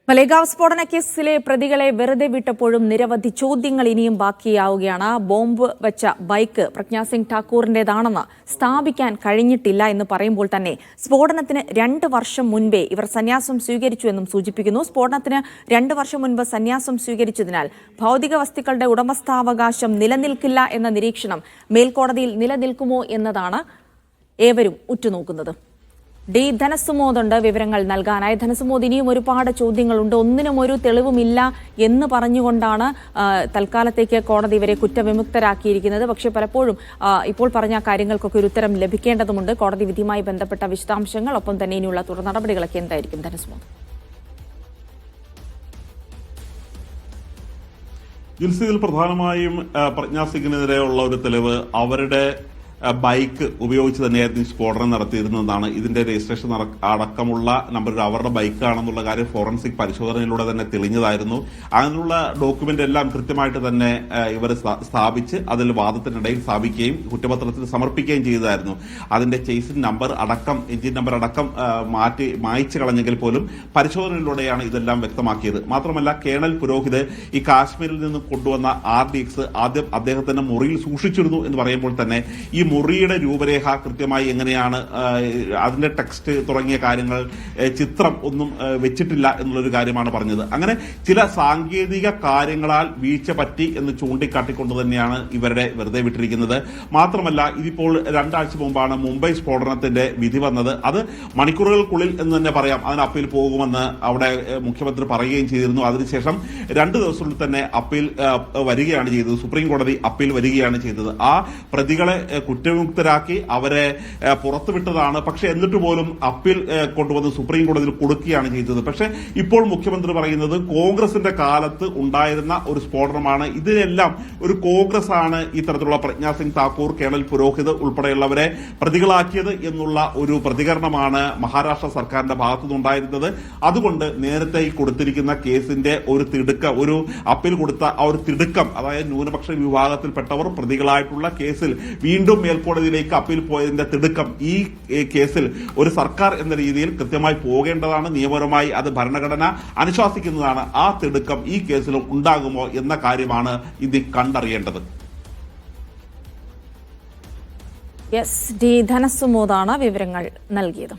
മലേഗാവ് സ്ഫോടന കേസിലെ പ്രതികളെ വെറുതെ വിട്ടപ്പോഴും നിരവധി ചോദ്യങ്ങൾ ഇനിയും ബാക്കിയാവുകയാണ്. ബോംബ് വെച്ച ബൈക്ക് പ്രജ്ഞാ സിംഗ് ഠാക്കൂറിന്റേതാണെന്ന് സ്ഥാപിക്കാൻ കഴിഞ്ഞിട്ടില്ല എന്ന് പറയുമ്പോൾ തന്നെ സ്ഫോടനത്തിന് 2 വർഷം മുൻപേ ഇവർ സന്യാസം സ്വീകരിച്ചുവെന്നും സൂചിപ്പിക്കുന്നു. സ്ഫോടനത്തിന് 2 വർഷം മുൻപ് സന്യാസം സ്വീകരിച്ചതിനാൽ ഭൗതിക വസ്തുക്കളുടെ ഉടമസ്ഥാവകാശം നിലനിൽക്കില്ല എന്ന നിരീക്ഷണം മേൽക്കോടതിയിൽ നിലനിൽക്കുമോ എന്നതാണ് ഏവരും ഉറ്റുനോക്കുന്നത്. ഡി ധനസുമോദുണ്ട് വിവരങ്ങൾ നൽകാനായി. ധനസുമോദ്, ഇനിയും ഒരുപാട് ചോദ്യങ്ങളുണ്ട്. ഒന്നിനും ഒരു തെളിവുമില്ല എന്ന് പറഞ്ഞുകൊണ്ടാണ് തൽക്കാലത്തേക്ക് കോടതി ഇവരെ കുറ്റവിമുക്തരാക്കിയിരിക്കുന്നത്. പക്ഷേ പലപ്പോഴും ഇപ്പോൾ പറഞ്ഞ കാര്യങ്ങൾക്കൊക്കെ ഒരു ഉത്തരം ലഭിക്കേണ്ടതുണ്ട്. കോടതി വിധിയുമായി ബന്ധപ്പെട്ട വിശദാംശങ്ങൾ, ഒപ്പം തന്നെ ഇനിയുള്ള തുടർ നടപടികളൊക്കെ എന്തായിരിക്കും ധനസുമോദ്? ജിൽസിയിൽ പ്രധാനമായും പ്രജ്ഞാ സിംഗിനെതിരെയുള്ള ഒരു തെളിവ് അവരുടെ ബൈക്ക് ഉപയോഗിച്ച് തന്നെയായിരുന്നു സ്ഫോടനം നടത്തിയിരുന്നതാണ്. ഇതിന്റെ രജിസ്ട്രേഷൻ അടക്കമുള്ള നമ്പർ അവരുടെ ബൈക്കാണെന്നുള്ള കാര്യം ഫോറൻസിക് പരിശോധനയിലൂടെ തന്നെ തെളിഞ്ഞതായിരുന്നു. അങ്ങനെയുള്ള ഡോക്യുമെന്റ് എല്ലാം കൃത്യമായിട്ട് തന്നെ ഇവർ സ്ഥാപിച്ച് അതിൽ വാദത്തിനിടയിൽ സ്ഥാപിക്കുകയും കുറ്റപത്രത്തിൽ സമർപ്പിക്കുകയും ചെയ്തതായിരുന്നു. അതിന്റെ ചേസിൻ നമ്പർ അടക്കം, എഞ്ചിൻ നമ്പർ അടക്കം മായ്ച്ചു കളഞ്ഞെങ്കിൽ പോലും പരിശോധനയിലൂടെയാണ് ഇതെല്ലാം വ്യക്തമാക്കിയത്. മാത്രമല്ല, കേണൽ പുരോഹിത് ഈ കാശ്മീരിൽ നിന്ന് കൊണ്ടുവന്ന RDX ആദ്യം അദ്ദേഹത്തിന്റെ മുറിയിൽ സൂക്ഷിച്ചിരുന്നു എന്ന് പറയുമ്പോൾ തന്നെ ഈ മുറിയുടെ രൂപരേഖ കൃത്യമായി എങ്ങനെയാണ്, അതിന്റെ ടെക്സ്റ്റ് തുടങ്ങിയ കാര്യങ്ങൾ, ചിത്രം ഒന്നും വെച്ചിട്ടില്ല എന്നുള്ളൊരു കാര്യമാണ് പറഞ്ഞത്. അങ്ങനെ ചില സാങ്കേതിക കാര്യങ്ങളാൽ വീഴ്ച പറ്റി എന്ന് ചൂണ്ടിക്കാട്ടിക്കൊണ്ട് തന്നെയാണ് ഇവരുടെ വെറുതെ വിട്ടിരിക്കുന്നത്. മാത്രമല്ല, ഇതിപ്പോൾ 2 ആഴ്ച മുമ്പാണ് മുംബൈ സ്ഫോടനത്തിന്റെ വിധി വന്നത്. അത് മണിക്കൂറുകൾക്കുള്ളിൽ എന്ന് തന്നെ പറയാം അതിന് അപ്പീൽ പോകുമെന്ന് അവിടെ മുഖ്യമന്ത്രി പറയുകയും ചെയ്തിരുന്നു. അതിനുശേഷം 2 ദിവസത്തിനുള്ളിൽ തന്നെ അപ്പീൽ വരികയാണ് ചെയ്തത്. സുപ്രീം കോടതി അപ്പീൽ വരികയാണ് ചെയ്തത്. ആ പ്രതികളെ കുറ്റവിമുക്തരാക്കി അവരെ പുറത്തുവിട്ടതാണ്. പക്ഷെ എന്നിട്ട് പോലും അപ്പീൽ കൊണ്ടുവന്ന് സുപ്രീം കോടതിയിൽ കൊടുക്കുകയാണ് ചെയ്തത്. പക്ഷെ ഇപ്പോൾ മുഖ്യമന്ത്രി പറയുന്നത് കോൺഗ്രസിന്റെ കാലത്ത് ഉണ്ടായിരുന്ന ഒരു സ്ഫോടനമാണ്, ഇതിനെല്ലാം ഒരു കോൺഗ്രസ് ആണ് ഇത്തരത്തിലുള്ള പ്രജ്ഞാ സിംഗ് താക്കൂർ, കേണൽ പുരോഹിത് ഉൾപ്പെടെയുള്ളവരെ പ്രതികളാക്കിയത് എന്നുള്ള ഒരു പ്രതികരണമാണ് മഹാരാഷ്ട്ര സർക്കാരിന്റെ ഭാഗത്തുനിന്നുണ്ടായിരുന്നത്. അതുകൊണ്ട് നേരത്തെ ഈ കൊടുത്തിരിക്കുന്ന കേസിന്റെ ഒരു അപ്പീൽ കൊടുത്ത ആ ഒരു തിടുക്കം, അതായത് ന്യൂനപക്ഷ വിഭാഗത്തിൽപ്പെട്ടവർ പ്രതികളായിട്ടുള്ള കേസിൽ വീണ്ടും മേൽക്കോടതിയിലേക്ക് അപ്പീൽ പോയതിന്റെ തിടുക്കം ഈ കേസിൽ ഒരു സർക്കാർ എന്ന രീതിയിൽ കൃത്യമായി പോകേണ്ടതാണ്. നിയമപരമായി അത് ഭരണഘടന അനുശാസിക്കുന്നതാണ്. ആ തിടുക്കം ഈ കേസിലും ഉണ്ടാകുമോ എന്ന കാര്യമാണ് ഇത് കണ്ടറിയേണ്ടത്. ഡി ധനസുമോദാണ് വിവരങ്ങൾ നൽകിയത്.